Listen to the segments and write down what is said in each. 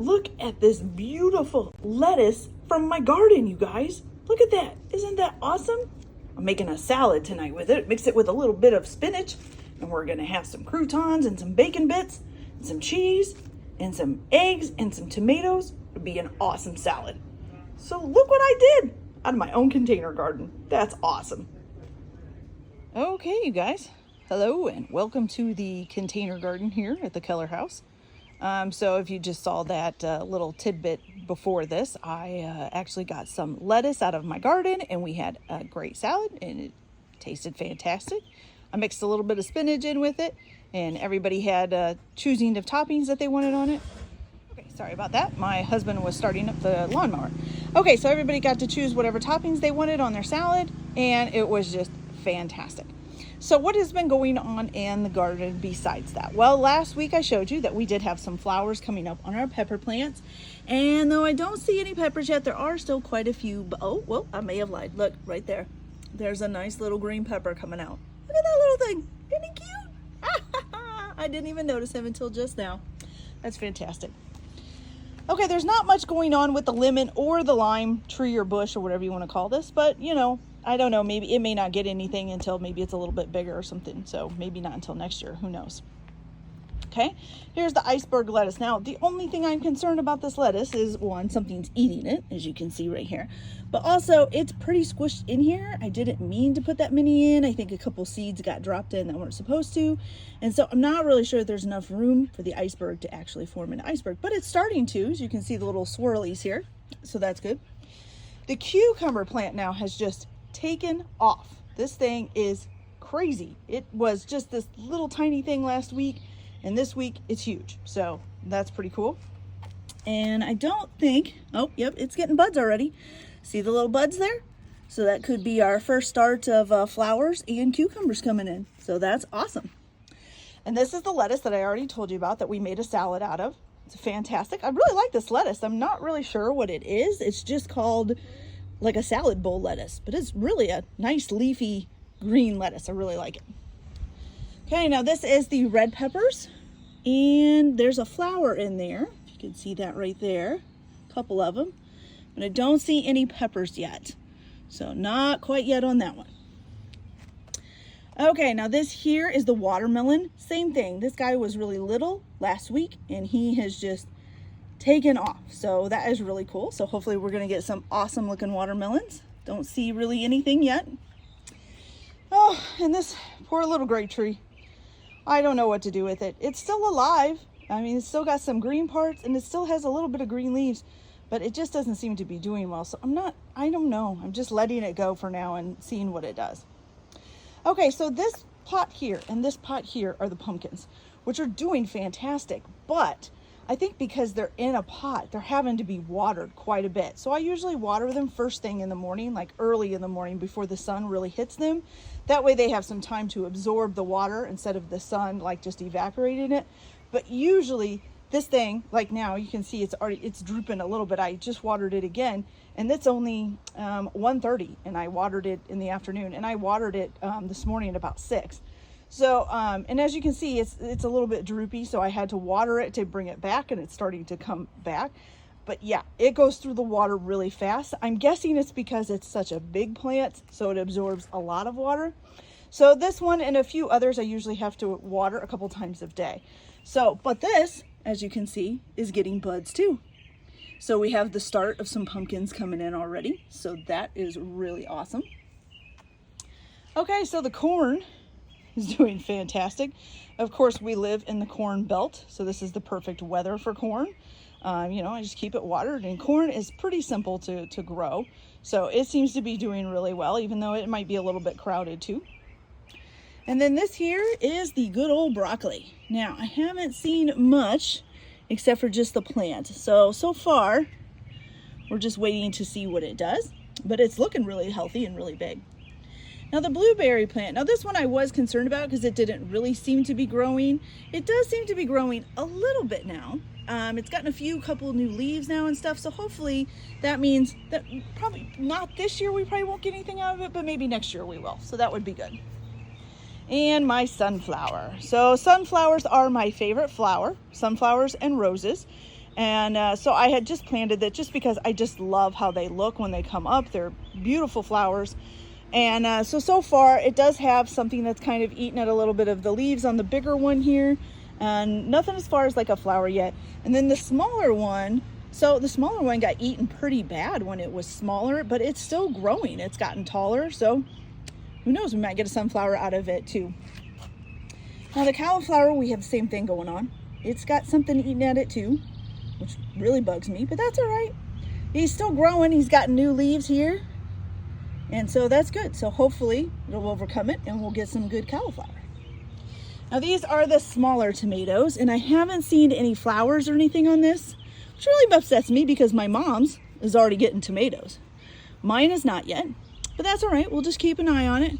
Look at this beautiful lettuce from my garden, you guys. Look at that. Isn't that awesome? I'm making a salad tonight with it. Mix it with a little bit of spinach, and we're gonna have some croutons and some bacon bits and some cheese and some eggs and some tomatoes. It'll be an awesome salad. So look what I did out of my own container garden. That's awesome. Okay, you guys. Hello and welcome to the container garden here at the Keller House. So if you just saw that little tidbit before this, I actually got some lettuce out of my garden and we had a great salad and it tasted fantastic. I mixed a little bit of spinach in with it and everybody had choosing of toppings that they wanted on it. Okay, sorry about that. My husband was starting up the lawnmower. Okay, so everybody got to choose whatever toppings they wanted on their salad and it was just fantastic. So what has been going on in the garden besides that? Well, last week I showed you that we did have some flowers coming up on our pepper plants. And though I don't see any peppers yet, there are still quite a few. But, oh, well, I may have lied. Look, right there. There's a nice little green pepper coming out. Look at that little thing. Isn't he cute? I didn't even notice him until just now. That's fantastic. Okay, there's not much going on with the lemon or the lime tree or bush or whatever you want to call this. But, you know, I don't know, maybe it may not get anything until maybe it's a little bit bigger or something. So maybe not until next year, who knows? Okay, here's the iceberg lettuce. Now, the only thing I'm concerned about this lettuce is one, something's eating it, as you can see right here. But also, it's pretty squished in here. I didn't mean to put that many in. I think a couple seeds got dropped in that weren't supposed to. And so I'm not really sure if there's enough room for the iceberg to actually form an iceberg. But it's starting to, as you can see the little swirlies here. So that's good. The cucumber plant now has just taken off. This thing is crazy. It was just this little tiny thing last week and this week it's huge, so that's pretty cool. And I don't think, oh yep, it's getting buds already. See the little buds there? So that could be our first start of flowers and cucumbers coming in, so that's awesome. And this is the lettuce that I already told you about that we made a salad out of. It's fantastic. I really like this lettuce. I'm not really sure what it is. It's just called like a salad bowl lettuce, but it's really a nice leafy green lettuce. I really like it. Okay, now this is the red peppers and there's a flower in there. You can see that right there, a couple of them, but I don't see any peppers yet. So not quite yet on that one. Okay, now this here is the watermelon. Same thing. This guy was really little last week and he has just taken off, so that is really cool. So hopefully we're going to get some awesome looking watermelons. Don't see really anything yet. Oh, and this poor little grape tree, I don't know what to do with it. It's still alive. I mean, it's still got some green parts and it still has a little bit of green leaves, but it just doesn't seem to be doing well. So I don't know. I'm just letting it go for now and seeing what it does. Okay, so this pot here and this pot here are the pumpkins, which are doing fantastic, but I think because they're in a pot, they're having to be watered quite a bit. So I usually water them first thing in the morning, like early in the morning before the sun really hits them. That way they have some time to absorb the water instead of the sun like just evaporating it. But usually this thing, like now, you can see it's drooping a little bit. I just watered it again and it's only 1:30 and I watered it in the afternoon and I watered it this morning at about 6. So, and as you can see, it's a little bit droopy, so I had to water it to bring it back, and it's starting to come back. But yeah, it goes through the water really fast. I'm guessing it's because it's such a big plant, so it absorbs a lot of water. So this one and a few others, I usually have to water a couple times a day. So, but this, as you can see, is getting buds too. So we have the start of some pumpkins coming in already. So that is really awesome. Okay, so the corn is doing fantastic. Of course, we live in the corn belt, so this is the perfect weather for corn. You know, I just keep it watered, and corn is pretty simple to grow. So it seems to be doing really well, even though it might be a little bit crowded too. And then this here is the good old broccoli. Now, I haven't seen much except for just the plant. So far, we're just waiting to see what it does, but it's looking really healthy and really big. Now the blueberry plant, now this one I was concerned about because it didn't really seem to be growing. It does seem to be growing a little bit now. It's gotten a couple new leaves now and stuff, so hopefully that means that probably not this year we probably won't get anything out of it, but maybe next year we will, so that would be good. And my sunflower. So sunflowers are my favorite flower, sunflowers and roses. And so I had just planted that just because I just love how they look when they come up. They're beautiful flowers. And so far it does have something that's kind of eaten at a little bit of the leaves on the bigger one here, and nothing as far as like a flower yet. And then the smaller one, so the smaller one got eaten pretty bad when it was smaller, but it's still growing. It's gotten taller, so who knows, we might get a sunflower out of it too. Now the cauliflower, we have the same thing going on. It's got something eating at it too, which really bugs me, but that's all right. He's still growing. He's got new leaves here, and so that's good. So hopefully it'll overcome it and we'll get some good cauliflower. Now these are the smaller tomatoes, and I haven't seen any flowers or anything on this, which really upsets me because my mom's is already getting tomatoes. Mine is not yet, but that's all right. We'll just keep an eye on it.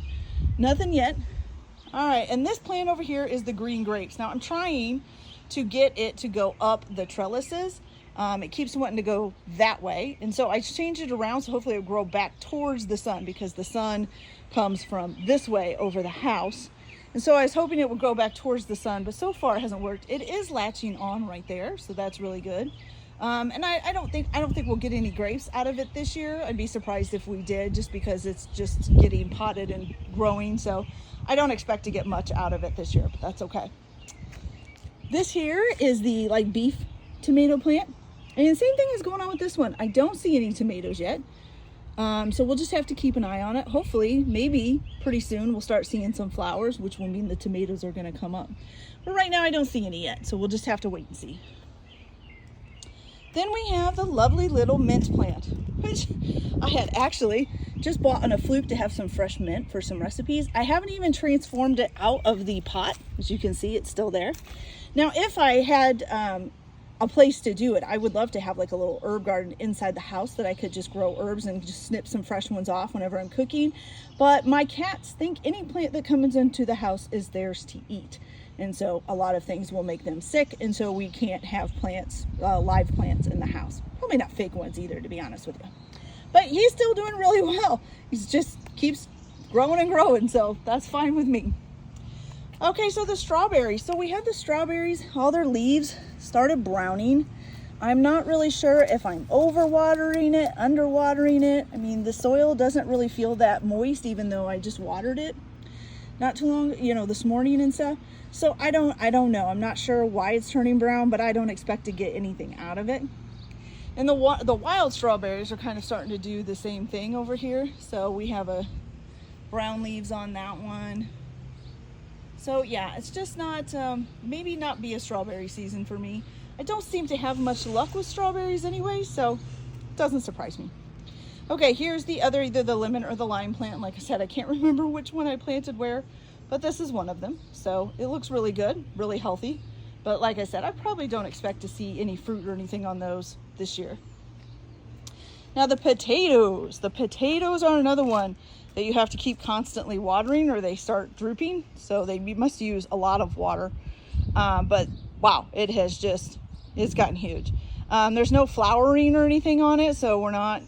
Nothing yet. All right, and this plant over here is the green grapes. Now I'm trying to get it to go up the trellises. It keeps wanting to go that way, and so I changed it around, so hopefully it'll grow back towards the sun, because the sun comes from this way over the house. And so I was hoping it would grow back towards the sun, but so far it hasn't worked. It is latching on right there, so that's really good. And I don't think we'll get any grapes out of it this year. I'd be surprised if we did, just because it's just getting potted and growing. So I don't expect to get much out of it this year, but that's okay. This here is the like beef tomato plant. And the same thing is going on with this one. I don't see any tomatoes yet. So we'll just have to keep an eye on it. Hopefully, maybe pretty soon we'll start seeing some flowers, which will mean the tomatoes are going to come up. But right now I don't see any yet, so we'll just have to wait and see. Then we have the lovely little mint plant, which I had actually just bought on a fluke to have some fresh mint for some recipes. I haven't even transformed it out of the pot. As you can see, it's still there. Now, if I had a place to do it, I would love to have like a little herb garden inside the house that I could just grow herbs and just snip some fresh ones off whenever I'm cooking. But my cats think any plant that comes into the house is theirs to eat. And so a lot of things will make them sick, and so we can't have plants, live plants in the house. Probably not fake ones either, to be honest with you. But he's still doing really well. He's just keeps growing and growing, so that's fine with me. Okay, so the strawberries. So we have the strawberries, all their leaves started browning. I'm not really sure if I'm overwatering it, underwatering it. I mean, the soil doesn't really feel that moist, even though I just watered it not too long, this morning and stuff. So I don't know. I'm not sure why it's turning brown, but I don't expect to get anything out of it. And the wild strawberries are kind of starting to do the same thing over here. So we have a brown leaves on that one. So yeah, it's just not, maybe not be a strawberry season for me. I don't seem to have much luck with strawberries anyway, so it doesn't surprise me. Okay, here's the other, either the lemon or the lime plant. Like I said, I can't remember which one I planted where, but this is one of them. So it looks really good, really healthy. But like I said, I probably don't expect to see any fruit or anything on those this year. Now the potatoes. The potatoes are another one that you have to keep constantly watering or they start drooping. So you must use a lot of water. But wow, it's gotten huge. There's no flowering or anything on it, so we're not,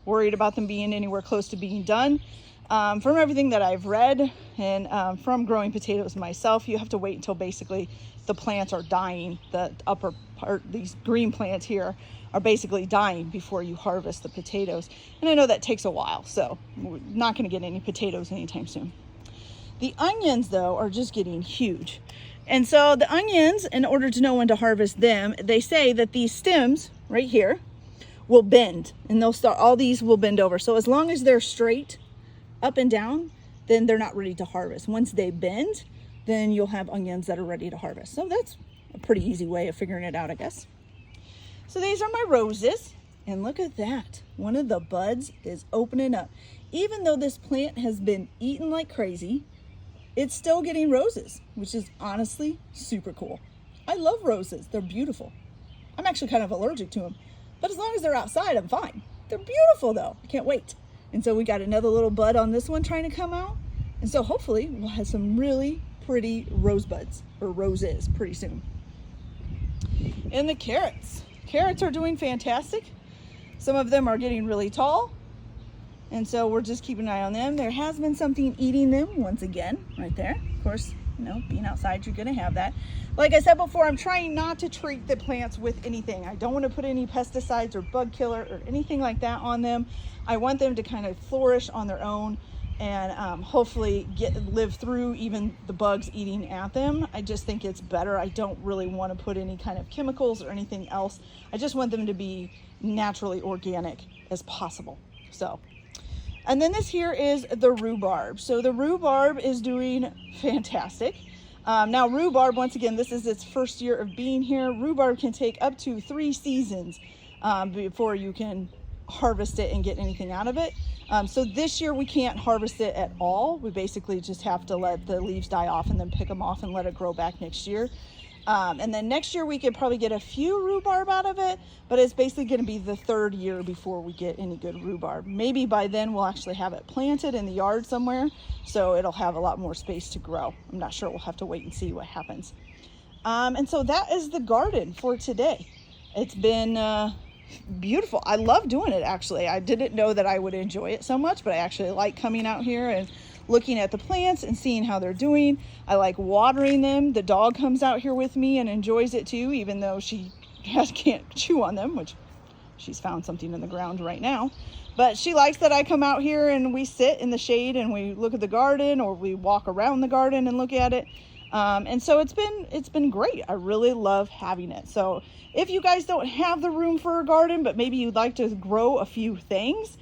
worried about them being anywhere close to being done. From everything that I've read and from growing potatoes myself, you have to wait until basically the plants are dying. The upper part, these green plants here, are basically dying before you harvest the potatoes. And I know that takes a while, so we're not going to get any potatoes anytime soon. The onions, though, are just getting huge. And so the onions, in order to know when to harvest them, they say that these stems right here will bend, and all these will bend over. So as long as they're straight up and down, then they're not ready to harvest. Once they bend, then you'll have onions that are ready to harvest. So that's a pretty easy way of figuring it out, I guess. So these are my roses, and look at that. One of the buds is opening up. Even though this plant has been eaten like crazy, it's still getting roses, which is honestly super cool. I love roses. They're beautiful. I'm actually kind of allergic to them, but as long as they're outside, I'm fine. They're beautiful though. I can't wait. And so we got another little bud on this one trying to come out. And so hopefully we'll have some really pretty rosebuds or roses pretty soon. And the carrots. Carrots are doing fantastic. Some of them are getting really tall. And so we're just keeping an eye on them. There has been something eating them once again, right there. Of course, You know, being outside, you're going to have that. Like I said before, I'm trying not to treat the plants with anything. I don't want to put any pesticides or bug killer or anything like that on them. I want them to kind of flourish on their own and hopefully live through even the bugs eating at them. I just think it's better. I don't really want to put any kind of chemicals or anything else. I just want them to be naturally organic as possible. So, and then this here is the rhubarb. So the rhubarb is doing fantastic. Now rhubarb, once again, this is its first year of being here. Rhubarb can take up to 3 seasons before you can harvest it and get anything out of it. So this year we can't harvest it at all. We basically just have to let the leaves die off and then pick them off and let it grow back next year. And then next year we could probably get a few rhubarb out of it, but it's basically going to be the 3rd year before we get any good rhubarb. Maybe by then we'll actually have it planted in the yard somewhere, so it'll have a lot more space to grow. I'm not sure. We'll have to wait and see what happens. And so that is the garden for today. It's been beautiful. I love doing it, actually. I didn't know that I would enjoy it so much, but I actually like coming out here and looking at the plants and seeing how they're doing. I like watering them. The dog comes out here with me and enjoys it too, even though she can't chew on them, which she's found something in the ground right now. But she likes that I come out here and we sit in the shade and we look at the garden, or we walk around the garden and look at it. And so it's been great. I really love having it. So if you guys don't have the room for a garden, but maybe you'd like to grow a few things,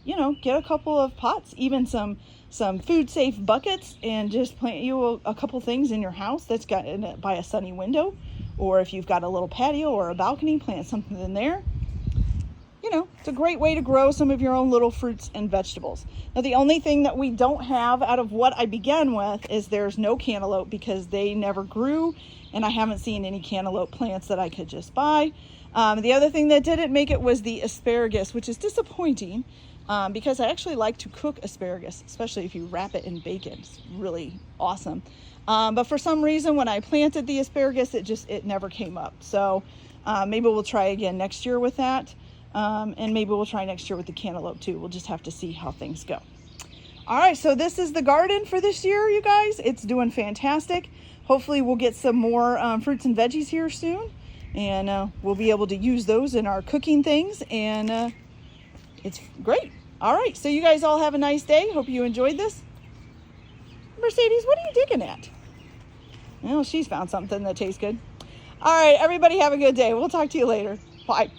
you know, get a couple of pots, even some food safe buckets, and just plant you a couple things in your house that's got by a sunny window. Or if you've got a little patio or a balcony, plant something in there. You know, it's a great way to grow some of your own little fruits and vegetables. Now, the only thing that we don't have out of what I began with is there's no cantaloupe, because they never grew, and I haven't seen any cantaloupe plants that I could just buy. The other thing that didn't make it was the asparagus, which is disappointing, because I actually like to cook asparagus, especially if you wrap it in bacon. It's really awesome. But for some reason, when I planted the asparagus, it never came up. So maybe we'll try again next year with that. And maybe we'll try next year with the cantaloupe too. We'll just have to see how things go. All right, so this is the garden for this year, you guys. It's doing fantastic. Hopefully we'll get some more fruits and veggies here soon, and we'll be able to use those in our cooking things, and it's great. All right, so you guys all have a nice day. Hope you enjoyed this. Mercedes, what are you digging at? Well, she's found something that tastes good. All right, everybody have a good day. We'll talk to you later. Bye.